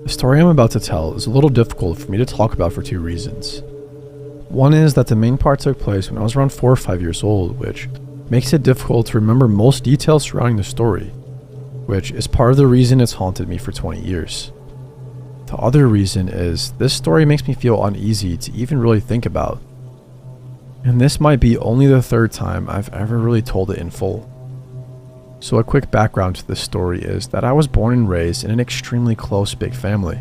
The story I'm about to tell is a little difficult for me to talk about for two reasons. One is that the main part took place when I was around 4 or 5 years old, which makes it difficult to remember most details surrounding the story, which is part of the reason it's haunted me for 20 years. The other reason is this story makes me feel uneasy to even really think about. And this might be only the third time I've ever really told it in full. So a quick background to this story is that I was born and raised in an extremely close big family.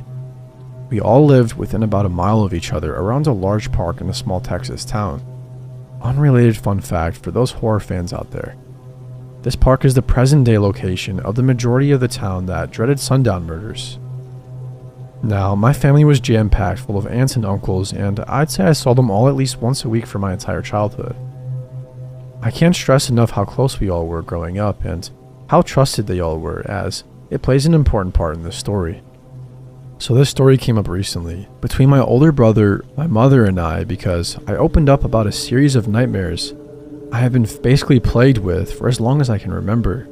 We all lived within about a mile of each other around a large park in a small Texas town. Unrelated fun fact for those horror fans out there. This park is the present day location of the majority of the town that dreaded sundown murders. Now, my family was jam-packed full of aunts and uncles, and I'd say I saw them all at least once a week for my entire childhood. I can't stress enough how close we all were growing up and how trusted they all were, as it plays an important part in this story. So this story came up recently between my older brother, my mother, and I because I opened up about a series of nightmares I have been basically plagued with for as long as I can remember.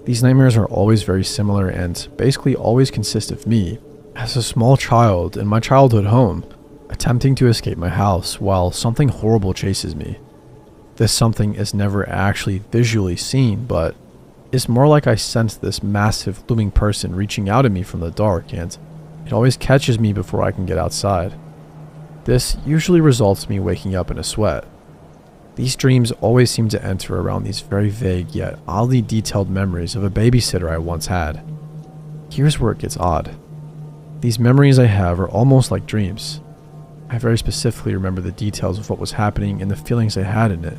These nightmares are always very similar and basically always consist of me, as a small child in my childhood home, attempting to escape my house while something horrible chases me. This something is never actually visually seen, but it's more like I sense this massive looming person reaching out at me from the dark, and it always catches me before I can get outside. This usually results in me waking up in a sweat. These dreams always seem to enter around these very vague yet oddly detailed memories of a babysitter I once had. Here's where it gets odd. These memories I have are almost like dreams. I very specifically remember the details of what was happening and the feelings I had in it.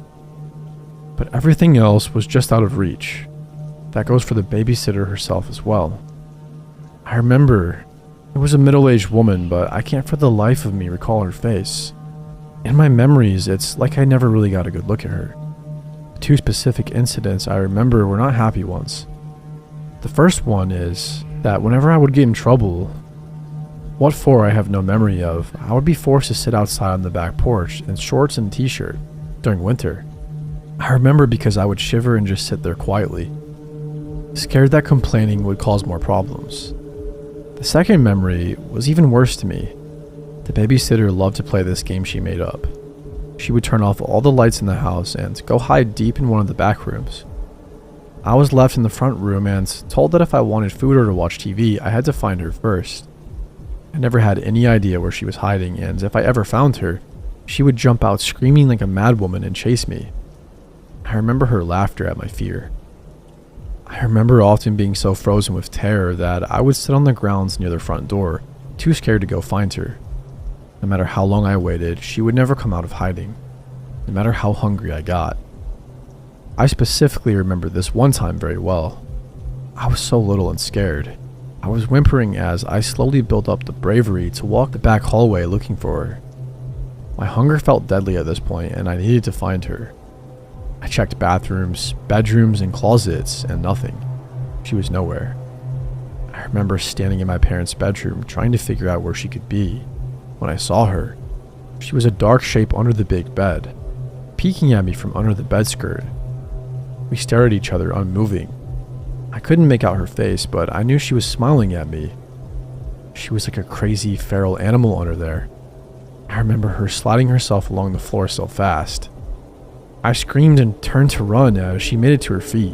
But everything else was just out of reach. That goes for the babysitter herself as well. I remember it was a middle-aged woman, but I can't for the life of me recall her face. In my memories, it's like I never really got a good look at her. The two specific incidents I remember were not happy ones. The first one is that whenever I would get in trouble, what for I have no memory of, I would be forced to sit outside on the back porch in shorts and t-shirt during winter. I remember because I would shiver and just sit there quietly, scared that complaining would cause more problems. The second memory was even worse to me. The babysitter loved to play this game she made up. She would turn off all the lights in the house and go hide deep in one of the back rooms. I was left in the front room and told that if I wanted food or to watch TV, I had to find her first. I never had any idea where she was hiding, and if I ever found her, she would jump out screaming like a madwoman and chase me. I remember her laughter at my fear. I remember often being so frozen with terror that I would sit on the grounds near the front door, too scared to go find her. No matter how long I waited, she would never come out of hiding, no matter how hungry I got. I specifically remember this one time very well. I was so little and scared. I was whimpering as I slowly built up the bravery to walk the back hallway looking for her. My hunger felt deadly at this point, and I needed to find her. I checked bathrooms, bedrooms, and closets, and nothing. She was nowhere. I remember standing in my parents' bedroom trying to figure out where she could be. When I saw her, she was a dark shape under the big bed, peeking at me from under the bedskirt. We stared at each other unmoving. I couldn't make out her face, but I knew she was smiling at me. She was like a crazy feral animal under there. I remember her sliding herself along the floor so fast. I screamed and turned to run as she made it to her feet.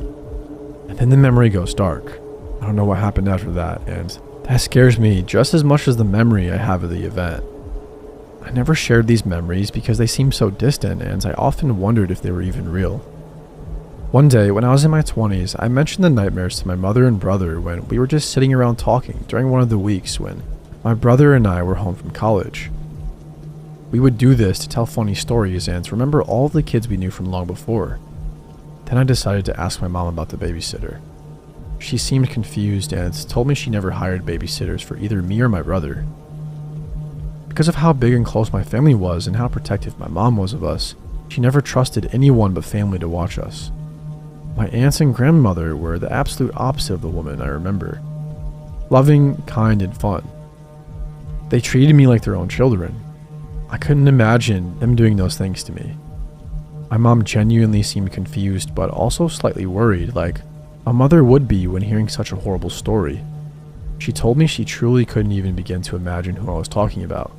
And then the memory goes dark. I don't know what happened after that, and that scares me just as much as the memory I have of the event. I never shared these memories because they seemed so distant, and I often wondered if they were even real. One day, when I was in my 20s, I mentioned the nightmares to my mother and brother when we were just sitting around talking during one of the weeks when my brother and I were home from college. We would do this to tell funny stories and to remember all of the kids we knew from long before. Then I decided to ask my mom about the babysitter. She seemed confused and told me she never hired babysitters for either me or my brother. Because of how big and close my family was and how protective my mom was of us, she never trusted anyone but family to watch us. My aunts and grandmother were the absolute opposite of the woman I remember. Loving, kind, and fun. They treated me like their own children. I couldn't imagine them doing those things to me. My mom genuinely seemed confused but also slightly worried, like a mother would be when hearing such a horrible story. She told me she truly couldn't even begin to imagine who I was talking about.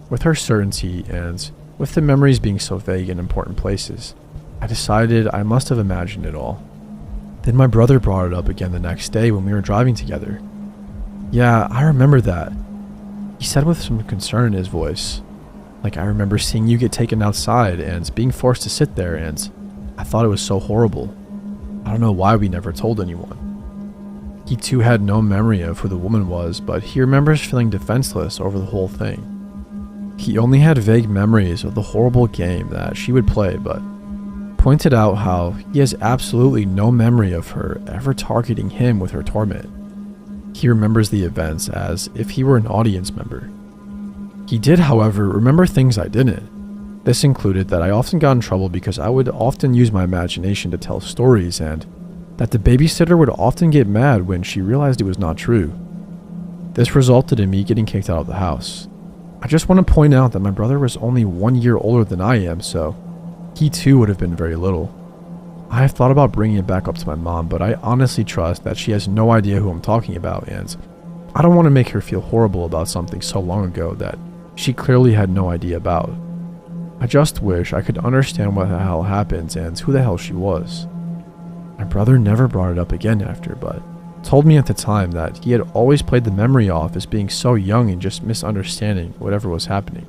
With her certainty and with the memories being so vague in important places, I decided I must have imagined it all. Then my brother brought it up again the next day when we were driving together. Yeah, I remember that. He said with some concern in his voice, like, I remember seeing you get taken outside and being forced to sit there, and I thought it was so horrible. I don't know why we never told anyone. He too had no memory of who the woman was, but he remembers feeling defenseless over the whole thing. He only had vague memories of the horrible game that she would play, but pointed out how he has absolutely no memory of her ever targeting him with her torment. He remembers the events as if he were an audience member. He did, however, remember things I didn't. This included that I often got in trouble because I would often use my imagination to tell stories, and that the babysitter would often get mad when she realized it was not true. This resulted in me getting kicked out of the house. I just want to point out that my brother was only 1 year older than I am, so he too would have been very little. I have thought about bringing it back up to my mom, but I honestly trust that she has no idea who I'm talking about, and I don't want to make her feel horrible about something so long ago that she clearly had no idea about. I just wish I could understand what the hell happened and who the hell she was. My brother never brought it up again after, but told me at the time that he had always played the memory off as being so young and just misunderstanding whatever was happening.